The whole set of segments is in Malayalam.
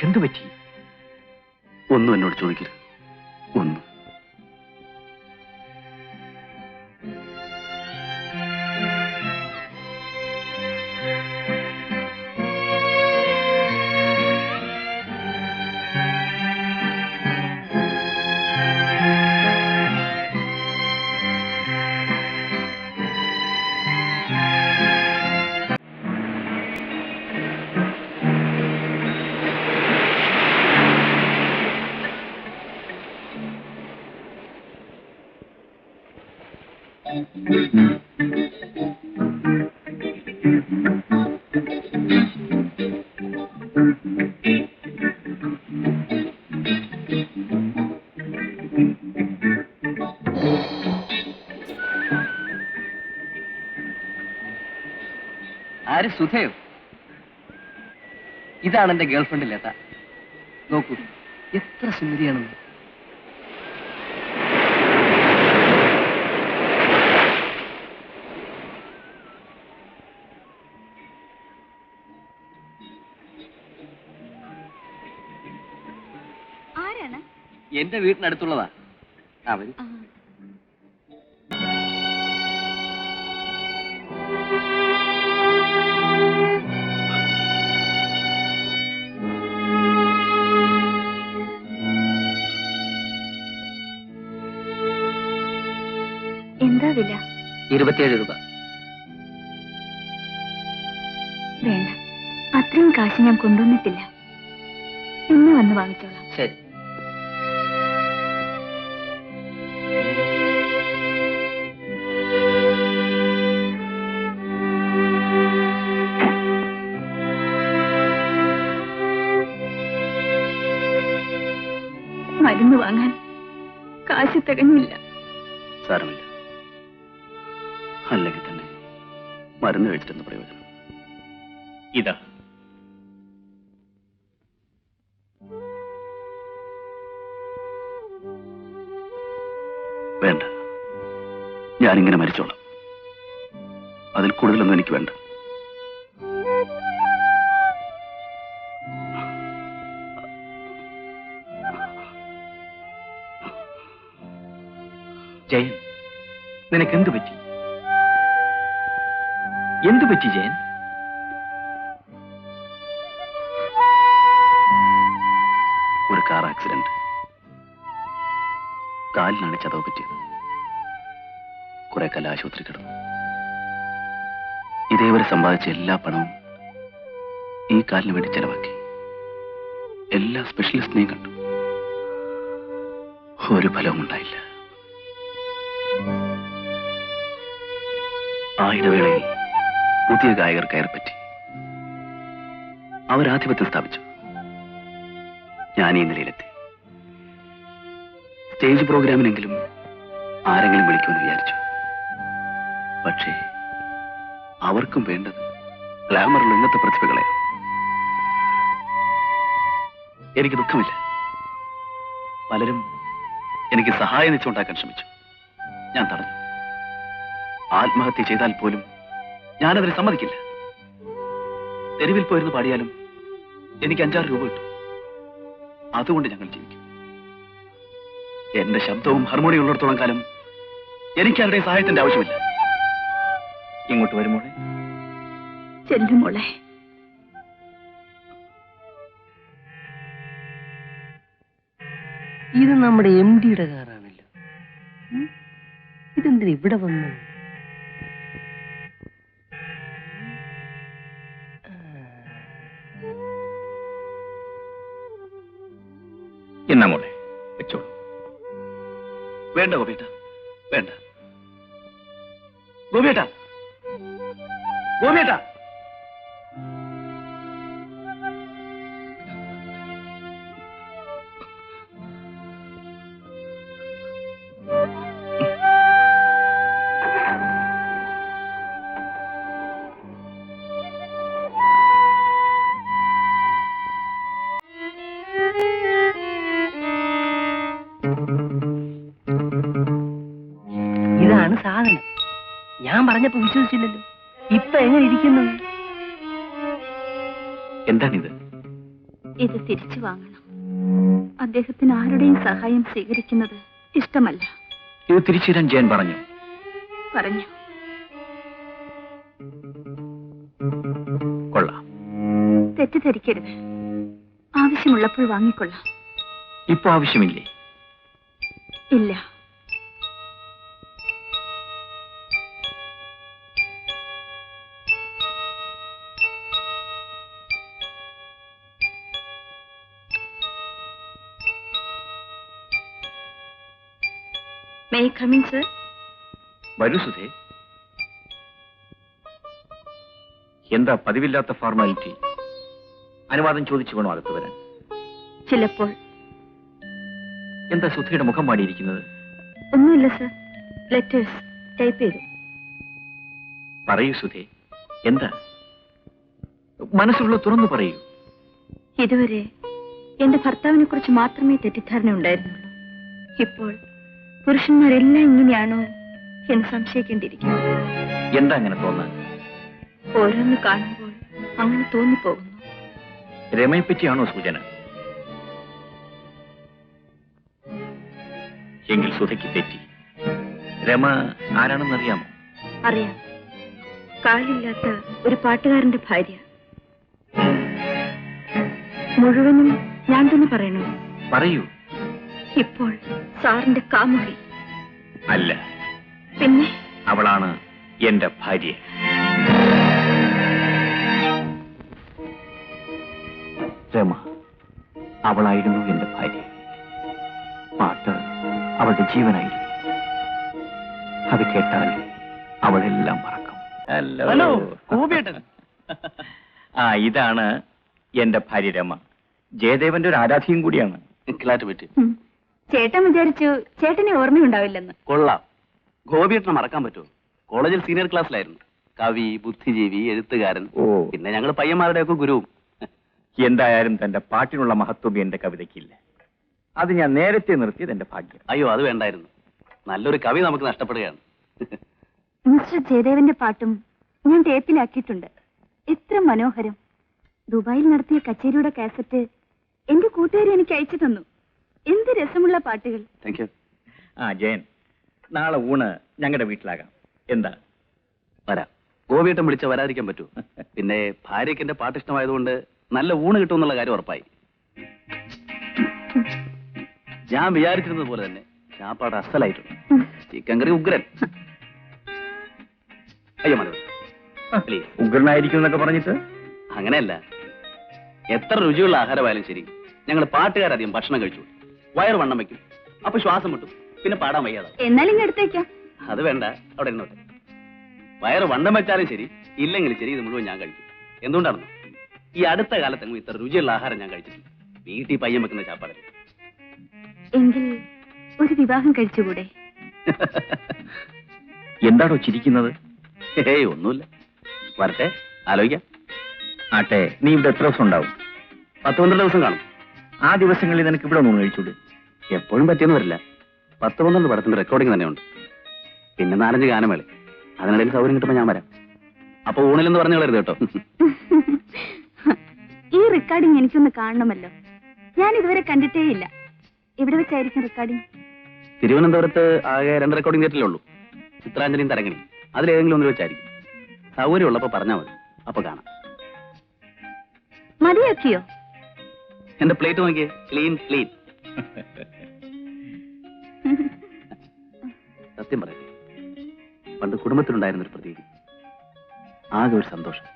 നിനക്കെന്തു പറ്റി? ഒന്നും എന്നോട് ചോദിക്കരുത്. ഒന്നും. ആര്? സുധയോ? ഇതാണ് എന്റെ ഗേൾഫ്രണ്ട് ലത. നോക്കൂ, എത്ര സുന്ദരിയാണെന്ന്. ആരാണ്? എന്റെ വീട്ടിനടുത്തുള്ളതാ. അവര് എന്താ വില? 27 രൂപ. വേണ്ട, അത്രയും കാശ് ഞാൻ കൊണ്ടുവന്നിട്ടില്ല. ഇന്ന് വന്ന് വാങ്ങിച്ചോളാം. ശരി. മരുന്ന് വാങ്ങാൻ കാശ് തികഞ്ഞില്ല. സാരമില്ല. അല്ലെങ്കിൽ തന്നെ മരുന്ന് കഴിച്ചിട്ടെന്ന് പ്രയോജനം. ഇതാ. വേണ്ട, ഞാനിങ്ങനെ മരിച്ചോളാം. അതിൽ കൂടുതലൊന്നും എനിക്ക് വേണ്ട. ജയൻ, നിനക്കെന്തു പറ്റി? എന്തു പറ്റി ജയൻ? ഒരു കാർ ആക്സിഡന്റ്. കാലിനാണ് ചതവ് പറ്റിയത്. കുറെ കാലം ആശുപത്രി കിടന്നു. ഇതേവരെ സമ്പാദിച്ച എല്ലാ പണവും ഈ കാലിന് വേണ്ടി ചെലവാക്കി. എല്ലാ സ്പെഷ്യലിസ്റ്റിനെയും കണ്ടു. ഒരു ഫലവും ഉണ്ടായില്ല. ആ ഇടവേളയിൽ പുതിയ ഗായകർ കയറിപ്പറ്റി. അവരാധിപത്യം സ്ഥാപിച്ചു. ഞാൻ ഈ നിലയിലെത്തി. സ്റ്റേജ് പ്രോഗ്രാമിനെങ്കിലും ആരെങ്കിലും വിളിക്കുമെന്ന് വിചാരിച്ചു. പക്ഷേ അവർക്കും വേണ്ടത് ഗ്ലാമറിൽ ഇന്നത്തെ പ്രതിഭകളെ. എനിക്ക് ദുഃഖമില്ല. പലരും എനിക്ക് സഹായം വെച്ചുണ്ടാക്കാൻ ശ്രമിച്ചു. ഞാൻ തടഞ്ഞു. ആത്മഹത്യ ചെയ്താൽ പോലും ഞാനതിന് സമ്മതിക്കില്ല. തെരുവിൽ പോയിരുന്ന് പാടിയാലും എനിക്ക് 5-6 രൂപ കിട്ടും. അതുകൊണ്ട് ഞങ്ങൾ ജീവിക്കും. എന്റെ ശബ്ദവും ഹാർമോണിയം ഉള്ളിടത്തോളം കാലം എനിക്ക് അവരുടെ സഹായത്തിന്റെ ആവശ്യമില്ല. ഇങ്ങോട്ട് വരുമോളെ. ചെല്ലുമോളെ. ഇത് നമ്മുടെ MD യുടെ കാറാണല്ലോ. ഇതെന്തിനാ ഇവിടെ വന്നു? എന്നാ മോളെ, വെച്ചോളൂ. വേണ്ട ഗോപിയേട്ട, വേണ്ട. ഗോപിയേട്ട, ഗോപിയേട്ട. ഇതാണ് സാധനം. ഞാൻ പറഞ്ഞപ്പോ ഇത് തിരിച്ചു വാങ്ങണം. അദ്ദേഹത്തിന് ആരുടെയും സഹായം സ്വീകരിക്കുന്നത് ഇഷ്ടമല്ല. ഇത് തിരിച്ചു തരാൻ ജയൻ പറഞ്ഞു. പറഞ്ഞു. കൊള്ളാം. തെറ്റിദ്ധരിക്കരുത്. ആവശ്യമുള്ളപ്പോൾ വാങ്ങിക്കൊള്ളാം. ഇപ്പൊ ആവശ്യമില്ലേ? ഇല്ല. May I come in, sir? വരൂ സുധേ. എന്താ പതിവില്ലാത്ത ഫോർമാലിറ്റി? അനുവാദം ചോദിച്ചു വേണോ അകത്ത് വരാൻ? ചിലപ്പോൾ. എന്താ സുധയുടെ മുഖം പാടിയിരിക്കുന്നത്? ഒന്നുമില്ല സർ. ലെറ്റേഴ്സ് ടൈപ്പ് ചെയ്തു. പറയൂ സുധേ, എന്താ മനസ്സുള്ള തുറന്നു പറയൂ. ഇതുവരെ എന്റെ ഭർത്താവിനെ കുറിച്ച് മാത്രമേ തെറ്റിദ്ധാരണ ഉണ്ടായിരുന്നുള്ളൂ. ഇപ്പോൾ പുരുഷന്മാരെല്ലാം ഇങ്ങനെയാണോ എന്ന് സംശയിക്കേണ്ടിയിരിക്കുന്നു. എന്താ അങ്ങനെ തോന്നാൻ? ഓരോന്ന് കാണുമ്പോൾ അങ്ങനെ തോന്നിപ്പോകുന്നു. രമയെ പറ്റിയാണോ സൂചന? എങ്കിൽ സുധയ്ക്ക് തെറ്റി. രമ ആരാണെന്നറിയാമോ? അറിയാം. കാലില്ലാത്ത ഒരു പാട്ടുകാരന്റെ ഭാര്യ. മുഴുവനും ഞാൻ തന്നെ പറയണോ? പറയൂ. ഇപ്പോൾ സാറിന്റെ കാമുകി. അല്ല, പിന്നെ അവളാണ് എന്റെ ഭാര്യ. രമ അവളായിരുന്നു എന്റെ ഭാര്യ. പാട്ട് അവളുടെ ജീവനായിരുന്നു. അത് കേട്ടാൽ അവളെല്ലാം മറക്കും. ഹലോ, ഗോപിയേട്ടൻ. ഇതാണ് എന്റെ ഭാര്യ രമ. ജയദേവന്റെ ഒരു ആരാധിയും കൂടിയാണ്. ക്ലാറ്റ് പറ്റി. ചേട്ടൻ വിചാരിച്ചു ചേട്ടനെ ഓർമ്മയുണ്ടാവില്ലെന്ന്. കൊള്ളാം. ഗോപിയേട്ടനെ മറക്കാൻ പറ്റുമോ? കോളേജിൽ സീനിയർ ക്ലാസ്സിലായിരുന്നു. കവി, ബുദ്ധിജീവി, എഴുത്തുകാരൻ. പിന്നെ ഞങ്ങൾ പയ്യന്മാരുടെയൊക്കെ ഗുരുവും. എന്തായാലും തന്റെ പാട്ടിനുള്ള മഹത്വം എന്റെ കവിതയ്ക്കില്ല. അത് ഞാൻ നേരത്തെ നിർത്തിയത് എന്റെ ഭാഗ്യം. അയ്യോ, അത് വേണ്ടായിരുന്നു. നല്ലൊരു കവി നമുക്ക് നഷ്ടപ്പെടുകയാണ്. മിസ്റ്റർ ജയദേവന്റെ പാട്ടും ഞാൻ ടേപ്പിലാക്കിയിട്ടുണ്ട്. എത്ര മനോഹരം. ദുബായിൽ നടത്തിയ കച്ചേരിയുടെ കാസറ്റ് എന്റെ കൂട്ടുകാരി എനിക്ക് അയച്ചു തന്നു. എന്ത് രസമുള്ള പാട്ടുകൾ. Thank you. ജയൻ, നാളെ ഊണ് ഞങ്ങളുടെ വീട്ടിലാകാം. എന്താ? വരാം. ഗോപിയേട്ടൻ വിളിച്ച വരാതിരിക്കാൻ പറ്റൂ? പിന്നെ ഭാര്യയ്ക്ക് എന്റെ പാട്ട് ഇഷ്ടമായതുകൊണ്ട് നല്ല ഊണ് കിട്ടുമെന്നുള്ള കാര്യം ഉറപ്പായി. ഞാൻ വിചാരിച്ചിരുന്നത് പോലെ തന്നെ ഞാൻ പാട്ട് അസലായിട്ടുണ്ട്. ചിക്കൻ കറി ഉഗ്രൻ. അയ്യോ മതി, പ്ലീസ്. ഉഗ്രനായിരിക്കും എന്നൊക്കെ പറഞ്ഞിട്ട് അങ്ങനെയല്ല. എത്ര രുചിയുള്ള ആഹാരമായാലും ശരി, ഞങ്ങൾ പാട്ടുകാരധികം ഭക്ഷണം കഴിച്ചു വയറ് വണ്ണം വെക്കും. അപ്പൊ ശ്വാസം മുട്ടും, പിന്നെ പാടാൻ വയ്യാതാവും. എന്നാലും ഇങ്ങ് എടുത്തേക്കാം. അത് വേണ്ട, അവിടെ ഇരുന്നോട്ടെ. വയറ് വണ്ണം വെച്ചാലും ശരി, ഇല്ലെങ്കിലും ശരി, ഇത് മുഴുവൻ ഞാൻ കഴിക്കും. എന്തുകൊണ്ടാണെന്നോ, ഈ അടുത്ത കാലത്തെങ്ങും ഇത്ര രുചിയുള്ള ആഹാരം ഞാൻ കഴിച്ചിട്ടില്ല. വീട്ടിൽ പയ്യൻ വെക്കുന്ന ചാപ്പാടല്ലേ. എങ്കിൽ ഒരു വിവാഹം കഴിച്ചുകൂടെ? എന്താണോ ചിരിക്കുന്നത്? ഏയ് ഒന്നുമില്ല. വരട്ടെ, ആലോചിക്കാം. ആട്ടെ, നീ ഇവിടെ എത്ര ദിവസം ഉണ്ടാവും? 10-12 ദിവസം കാണും. ആ ദിവസങ്ങളിൽ നിനക്ക് ഇവിടെ ഒന്നും കഴിച്ചൂടെ? എപ്പോഴും പറ്റിയെന്ന് വരില്ല. 10-12 പടത്തിന്റെ റെക്കോർഡിംഗ് തന്നെ ഉണ്ട്. പിന്നെ 4-5 ഗാനമേള. അതിനിടയിൽ സൗകര്യം കിട്ടുമ്പോൾ ഞാൻ വരാം. അപ്പൊ ഊണിലെന്ന് പറഞ്ഞു കളരുത് കേട്ടോ. ഈ റെക്കോർഡിംഗ് എനിക്കൊന്ന് കാണണമല്ലോ. ഞാൻ ഇതുവരെ കണ്ടിട്ടേ ഇല്ല. എവിടെ വെച്ചായിരിക്കും റെക്കോർഡിംഗ്? തിരുവനന്തപുരത്ത് ആകെ 2 റെക്കോർഡിംഗ് തിയേറ്ററിലേ ഉള്ളൂ. ചിത്രാഞ്ജലിയും തരങ്ങണി. അതിലേതെങ്കിലും ഒന്നിൽ വെച്ചായിരിക്കും. സൗകര്യം ഉള്ളപ്പോ പറഞ്ഞാൽ മതി, അപ്പൊ കാണാം. മതിയാക്കിയോ? എന്റെ പ്ലേറ്റ് നോക്കിയേ, ക്ലീൻ ക്ലീൻ. സത്യം പറയട്ടെ, പണ്ട് കുടുംബത്തിലുണ്ടായിരുന്നൊരു പ്രതീതി. ആകെ ഒരു സന്തോഷം.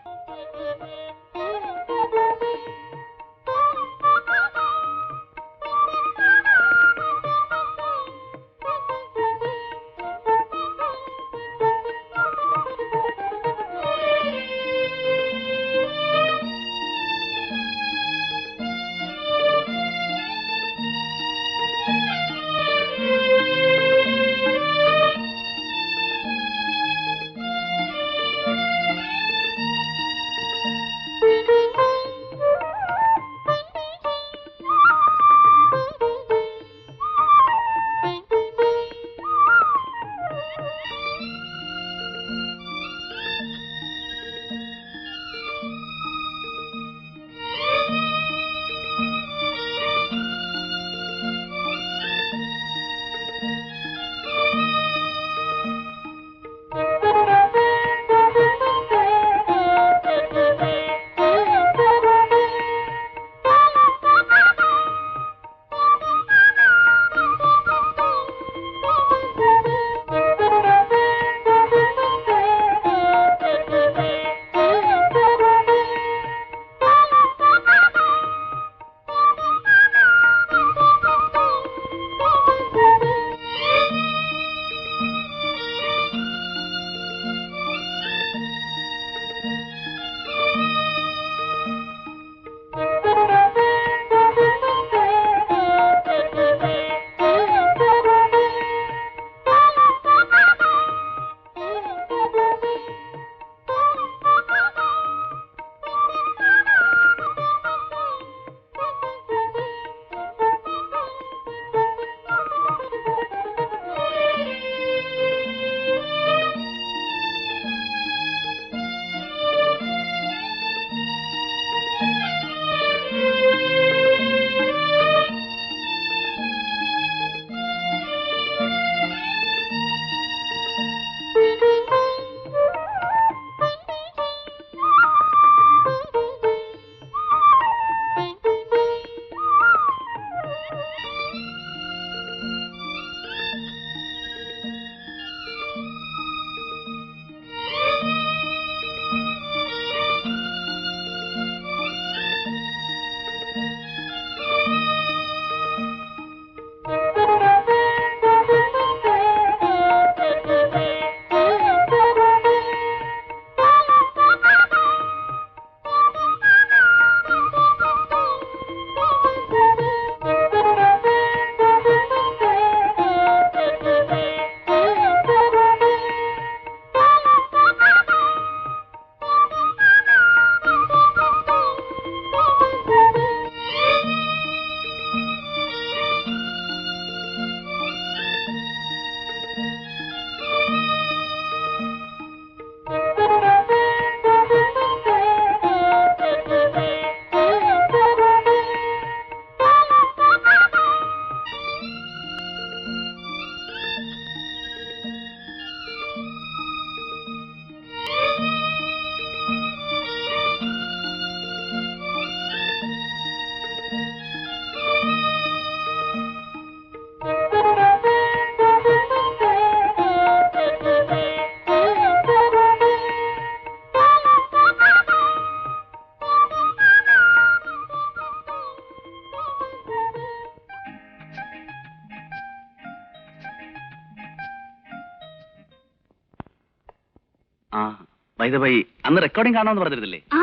ആ ബൈ അന്ന് റെക്കോർഡിംഗ് കാണാമെന്ന് പറഞ്ഞിരുന്നില്ലേ? ആ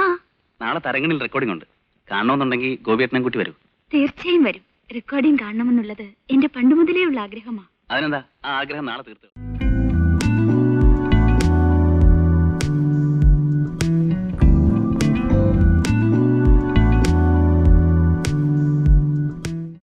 നാളെ തരങ്ങണിൽ റെക്കോർഡിംഗ് ഉണ്ട്. കാണണമെന്നുണ്ടെങ്കിൽ ഗോപിയേട്ടനെ കൂട്ടി വരൂ. തീർച്ചയായും വരും. റെക്കോർഡിംഗ് കാണണമെന്നുള്ളത് എന്റെ പണ്ട് മുതലേ ഉള്ള ആഗ്രഹമാ. അതിനെന്താ, ആ ആഗ്രഹം നാളെ തീർത്തു.